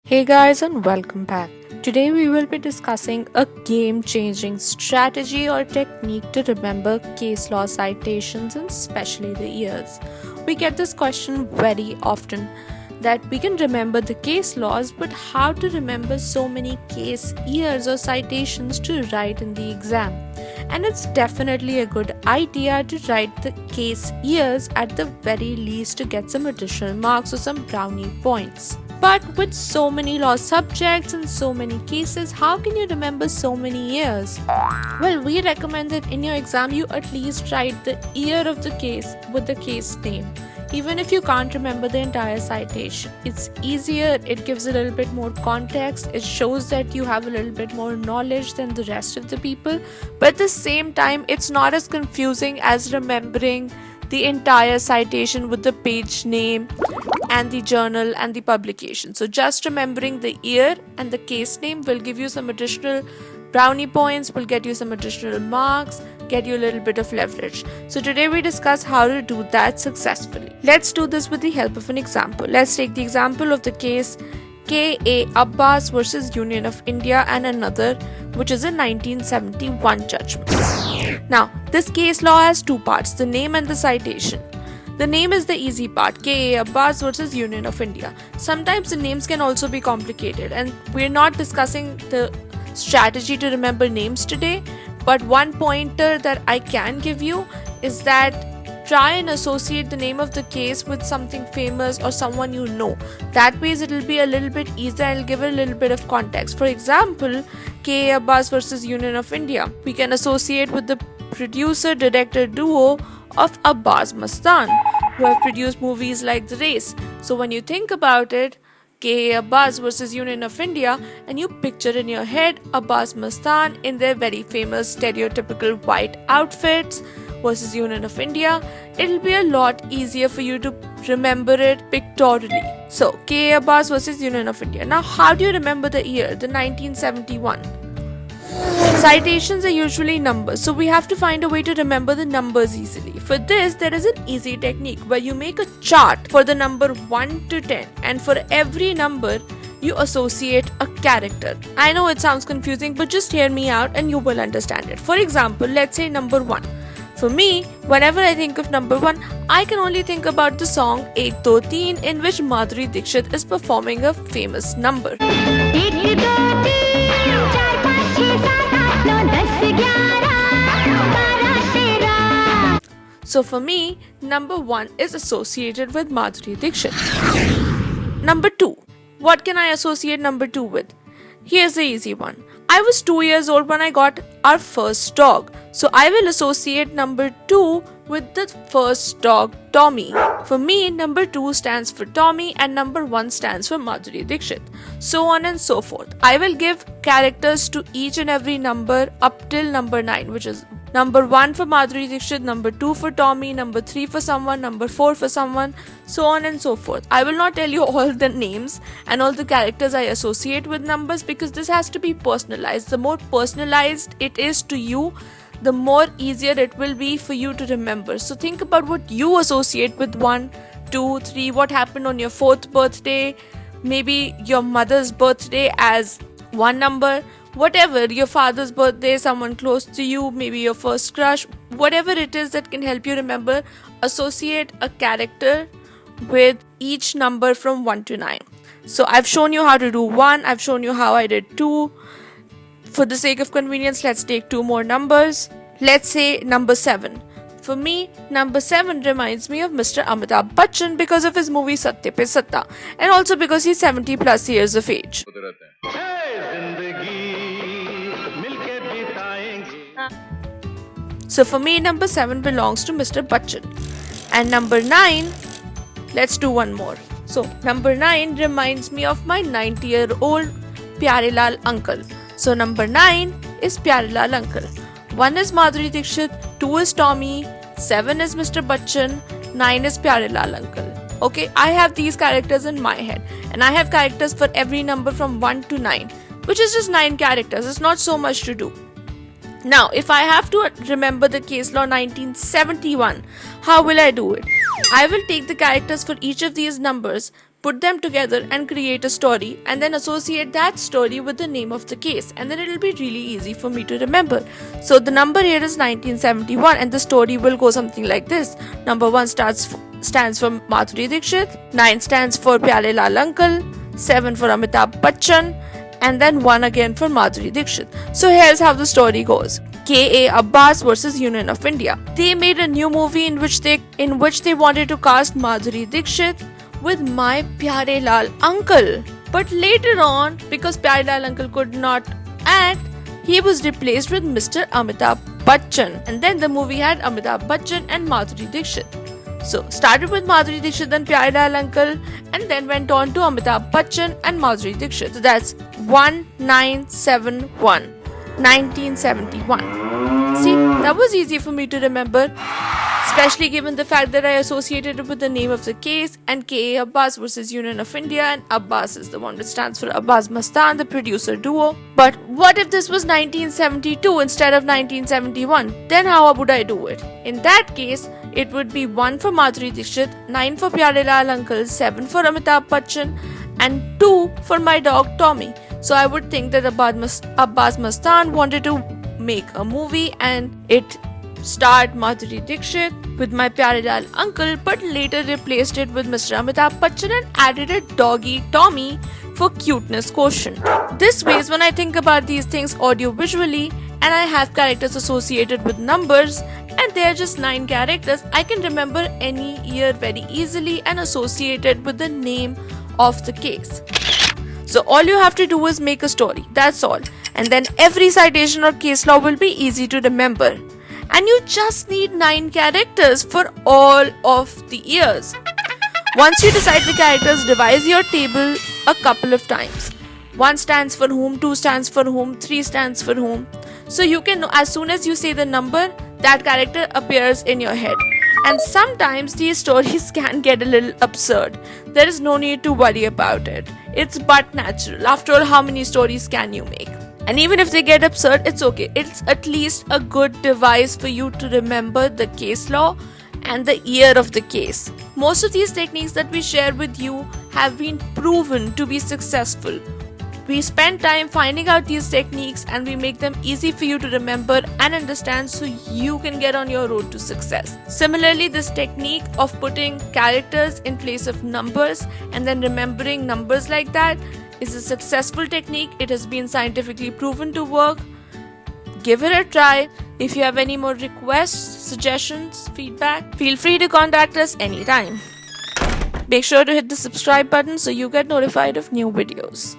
Hey guys, and welcome back. Today we will be discussing a game changing strategy or technique to remember case law citations and especially the years. We get this question very often that we can remember the case laws, but how to remember so many case years or citations to write in the exam? And it's definitely a good idea to write the case years at the very least to get some additional marks or some brownie points. But with so many law subjects and so many cases, how can you remember so many years? Well, we recommend that in your exam you at least write the year of the case with the case name. Even if you can't remember the entire citation, it's easier, it gives a little bit more context, it shows that you have a little bit more knowledge than the rest of the people, but at the same time, it's not as confusing as remembering the entire citation with the page name and the journal and the publication. So just remembering the year and the case name will give you some additional brownie points, will get you some additional marks, get you a little bit of leverage. So today we discuss how to do that successfully. Let's do this with the help of an example. Let's take the example of the case K.A. Abbas versus Union of India and another, which is a 1971 judgment. Now, this case law has two parts, the name and the citation. The name is the easy part, K.A. Abbas versus Union of India. Sometimes the names can also be complicated, and we're not discussing the strategy to remember names today, but one pointer that I can give you is that try and associate the name of the case with something famous or someone you know. That way it'll be a little bit easier and it'll give it a little bit of context. For example, K.A. Abbas versus Union of India. We can associate with the producer-director duo of Abbas Mastan, who have produced movies like The Race. So when you think about it, K.A. Abbas versus Union of India, and you picture in your head Abbas Mastan in their very famous stereotypical white outfits versus Union of India, it'll be a lot easier for you to remember it pictorially. So, K.A. Abbas versus Union of India. Now, how do you remember the year? The 1971. Citations are usually numbers, so we have to find a way to remember the numbers easily. For this, there is an easy technique where you make a chart for the number 1 to 10, and for every number, you associate a character. I know it sounds confusing, but just hear me out and you will understand it. For example, let's say number 1. For me, whenever I think of number 1, I can only think about the song Ek Do Teen, in which Madhuri Dixit is performing a famous number. So for me, number 1 is associated with Madhuri Dixit. Number 2. What can I associate number 2 with? Here's the easy one. I was 2 years old when I got our first dog. So I will associate number 2 with the first dog, Tommy. For me, number 2 stands for Tommy and number 1 stands for Madhuri Dixit. So on and so forth. I will give characters to each and every number up till number 9, which is number 1 for Madhuri Dixit, number 2 for Tommy, number 3 for someone, number 4 for someone, so on and so forth. I will not tell you all the names and all the characters I associate with numbers because this has to be personalized. The more personalized it is to you, the more easier it will be for you to remember. So think about what you associate with 1, 2, 3, what happened on your 4th birthday, maybe your mother's birthday as one number, whatever, your father's birthday, someone close to you, maybe your first crush, whatever it is that can help you remember, associate a character with each number from 1 to 9. So I've shown you how to do 1, I've shown you how I did 2. For the sake of convenience, let's take 2 more numbers. Let's say number 7. For me, number 7 reminds me of Mr. Amitabh Bachchan because of his movie Satya Pe Satta, and also because he's 70 plus years of age. So for me, number 7 belongs to Mr. Bachchan. And number 9, let's do one more. So number 9 reminds me of my 90-year-old Pyarelal uncle. So number 9 is Pyarelal uncle. 1 is Madhuri Dixit, 2 is Tommy, 7 is Mr. Bachchan, 9 is Pyarelal uncle. Okay, I have these characters in my head, and I have characters for every number from 1 to 9, which is just 9 characters. It's not so much to do. Now, if I have to remember the case law 1971, how will I do it? I will take the characters for each of these numbers, put them together and create a story, and then associate that story with the name of the case, and then it'll be really easy for me to remember. So the number here is 1971, and the story will go something like this. Number 1 stands for Madhuri Dixit, 9 stands for Pyare Lal Uncle, 7 for Amitabh Bachchan, and then 1 again for Madhuri Dixit. So here's how the story goes. K.A. Abbas versus Union of India. They made a new movie in which they wanted to cast Madhuri Dixit with My Pyare Lal Uncle. But later on, because Pyare Lal Uncle could not act, he was replaced with Mr. Amitabh Bachchan. And then the movie had Amitabh Bachchan and Madhuri Dixit. So started with Madhuri Dixit and Pyare Lal Uncle, and then went on to Amitabh Bachchan and Madhuri Dixit. So that's 1971. 1971. See, that was easy for me to remember, especially given the fact that I associated it with the name of the case, and K.A. Abbas versus Union of India, and Abbas is the one which stands for Abbas Mastan, the producer duo. But what if this was 1972 instead of 1971? Then how would I do it? In that case, it would be 1 for Madhuri Dixit, 9 for Pyare Lal Uncle, 7 for Amitabh Bachchan, and 2 for my dog Tommy. So I would think that Abbas Mastan wanted to make a movie, and it starred Madhuri Dixit with My Pyare Lal Uncle, but later replaced it with Mr. Amitabh Bachchan and added a doggy Tommy for cuteness quotient. This way, when I think about these things audio-visually, and I have characters associated with numbers, and they are just 9 characters, I can remember any year very easily and associate it with the name of the case. So all you have to do is make a story, that's all. And then every citation or case law will be easy to remember. And you just need 9 characters for all of the years. Once you decide the characters, revise your table a couple of times. 1 stands for whom, 2 stands for whom, 3 stands for whom. So you can know, as soon as you say the number, that character appears in your head. And sometimes these stories can get a little absurd. There is no need to worry about it. It's but natural. After all, how many stories can you make? And even if they get absurd, it's okay. It's at least a good device for you to remember the case law and the year of the case. Most of these techniques that we share with you have been proven to be successful. We spend time finding out these techniques, and we make them easy for you to remember and understand so you can get on your road to success. Similarly, this technique of putting characters in place of numbers and then remembering numbers like that is a successful technique. It has been scientifically proven to work. Give it a try. If you have any more requests, suggestions, feedback, feel free to contact us anytime. Make sure to hit the subscribe button so you get notified of new videos.